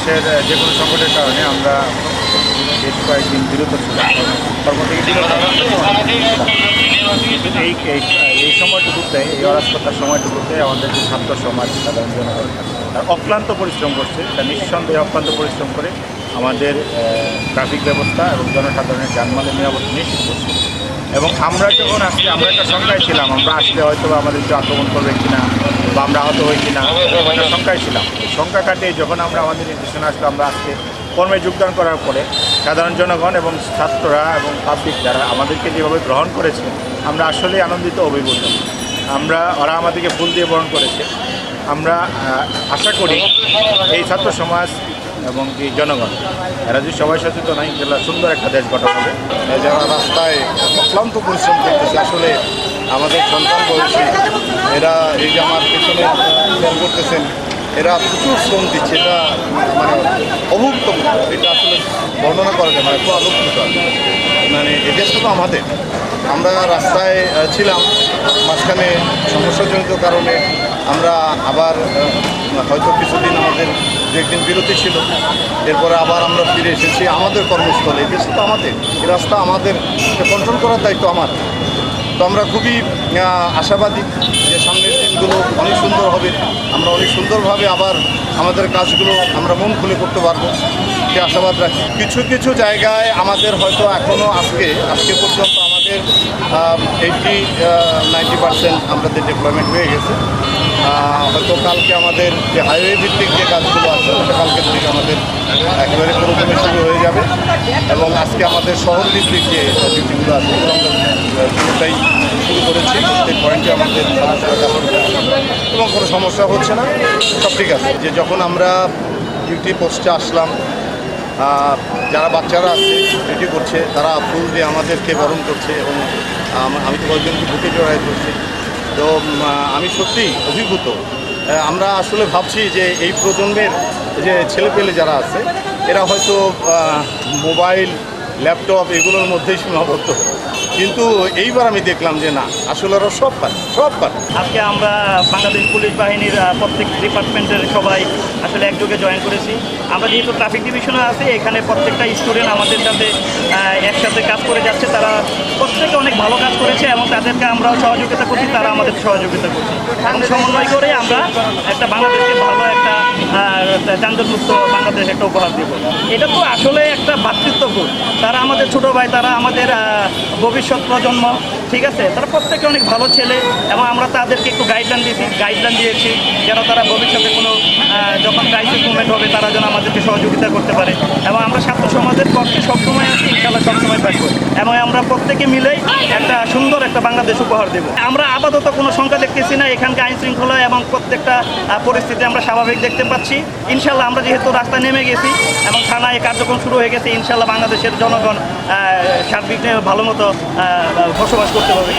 বাংলাদেশের যে কোনো সংকটের কারণে আমরা বেশ কয়েকদিন বিরত ছিলাম, কর্ম থেকে বিরত এই এই এই সময়টুকুতে, এই অরাজকতার সময়টুকুতে আমাদের যে ছাত্র সমাজ, সাধারণ জনগণ তার অক্লান্ত পরিশ্রম করছে, তার নিঃসন্দেহে অক্লান্ত পরিশ্রম করে আমাদের ট্রাফিক ব্যবস্থা এবং জনসাধারণের যানবাহনের নিরাপত্তা নিশ্চিত করছে। এবং আমরা যখন আজকে আমরা একটা শঙ্কায় ছিলাম, আমরা আসলে হয়তো আমাদের একটু আক্রমণ করবে কিনা বা আমরা আহত হই কিনা, একটা শঙ্কায় ছিলাম। শঙ্কা কাটিয়ে যখন আমরা আমাদের নির্দেশনা আসলো, আমরা আজকে কর্মে যোগদান করার পরে সাধারণ জনগণ এবং ছাত্ররা এবং পাবলিক যারা আমাদেরকে যেভাবে গ্রহণ করেছে, আমরা আসলেই আনন্দিত, অভিভূত। ওরা আমাদেরকে ফুল দিয়ে বরণ করেছে। আমরা আশা করি এই ছাত্র সমাজ এবং এই জনগণ এরা যদি সবাই সচেতন হয়, ইনশাল্লাহ সুন্দর একটা দেশ গঠন হবে। যারা রাস্তায় অক্লান্ত পরিশ্রম করতেছে, আসলে আমাদের সন্তান বয়সী এরা এই যে আমার পেছনে খেয়াল করতেছেন, এরা প্রচুর শ্রম দিচ্ছে। এটা মানে অভুক্ত, এটা আসলে বর্ণনা করা যায়, মানে খুব আলোকিত। মানে এই দেশটা তো আমাদের, আমরা রাস্তায় ছিলাম, মাঝখানে সমস্যাজনিত কারণে আমরা আবার হয়তো কিছুদিন আমাদের দু একদিন বিরতি ছিল, এরপরে আবার আমরা ফিরে এসেছি আমাদের কর্মস্থলে। এই দেশটা তো আমাদের, এই রাস্তা আমাদের, কন্ট্রোল করার দায়িত্ব আমার। তো আমরা খুবই আশাবাদী যে সামনের দিনগুলো অনেক সুন্দর হবে, আমরা অনেক সুন্দরভাবে আবার আমাদের কাজগুলো আমরা মন খুলে করতে পারবো, সে আশাবাদ রাখি। কিছু কিছু জায়গায় আমাদের হয়তো এখনও আজকে পর্যন্ত আমাদের 80-90% আমাদের ডেভেলপমেন্ট হয়ে গেছে। হয়তো কালকে আমাদের যে হাইওয়ে ভিত্তিক যে কাজগুলো আছে, ওটা কালকের থেকে আমাদের একেবারে পুরোদমে শুরু হয়ে যাবে। এবং আজকে আমাদের শহর ভিত্তিক যে ডিউটিগুলো আছে, আমরা পুরোটাই শুরু করেছি। এই পয়েন্টে আমাদের সমস্যার কাজ এবং কোনো সমস্যা হচ্ছে না, সব ঠিক আছে। যে যখন আমরা ডিউটি পোস্টে আসলাম, যারা বাচ্চারা আছে ডিউটি করছে, তারা ফুল দিয়ে আমাদেরকে বরণ করছে এবং আমি তো কয়েকজনকে বুকে জড়াই করছি। তো আমি সত্যিই অভিভূত। আমরা আসলে ভাবছি যে এই প্রজন্মের যে ছেলেপেলে যারা আছে, এরা হয়তো মোবাইল, ল্যাপটপ এগুলোর মধ্যেই সীমাবদ্ধ, কিন্তু এইবার আমি দেখলাম যে না, আসলে ওরা সব পারে। আজকে আমরা বাংলাদেশ পুলিশ বাহিনীর প্রত্যেক ডিপার্টমেন্টের সবাই আসলে একযোগে জয়েন করেছি। আমরা যেহেতু ট্রাফিক ডিভিশনে আছি, এখানে প্রত্যেকটা স্টুডেন্ট আমাদের সাথে একসাথে কাজ করে যাচ্ছে। তারা প্রত্যেকে অনেক ভালো কাজ করেছে এবং তাদেরকে আমরাও সহযোগিতা করছি, তারা আমাদের সহযোগিতা করছে এবং সমন্বয় করে আমরা একটা বাংলাদেশকে ভালো একটা যানজটমুক্ত বাংলাদেশ একটা উপহার দেব। এটা তো আসলে একটা ভ্রাতৃত্ববোধ। তারা আমাদের ছোটো ভাই, তারা আমাদের ভবিষ্যৎ প্রজন্ম, ঠিক আছে। তারা প্রত্যেকে অনেক ভালো ছেলে এবং আমরা তাদেরকে একটু গাইডলাইন দিয়েছি যেন তারা ভবিষ্যতে কোনো যখন ক্রাইসিস মুভমেন্ট হবে, তারা যেন আমাদেরকে সহযোগিতা করতে পারে। এবং আমরা ছাত্র সমাজের পক্ষে সবসময় আছি, ইনশাআল্লাহ সবসময় থাকবো এবং আমরা প্রত্যেকে মিলেই একটা সুন্দর একটা বাংলাদেশ উপহার দেব। আমরা আপাতত কোনো সংখ্যা দেখতেছি না, এখানকার আইন শৃঙ্খলা এবং প্রত্যেকটা পরিস্থিতি আমরা স্বাভাবিক দেখতে পাচ্ছি। ইনশাআল্লাহ আমরা যেহেতু রাস্তায় নেমে গেছি এবং থানায় কার্যক্রম শুরু হয়ে গেছে, ইনশাআল্লাহ বাংলাদেশের জনগণ সার্বিক ভালো মতো বসবাস করতে পারবে।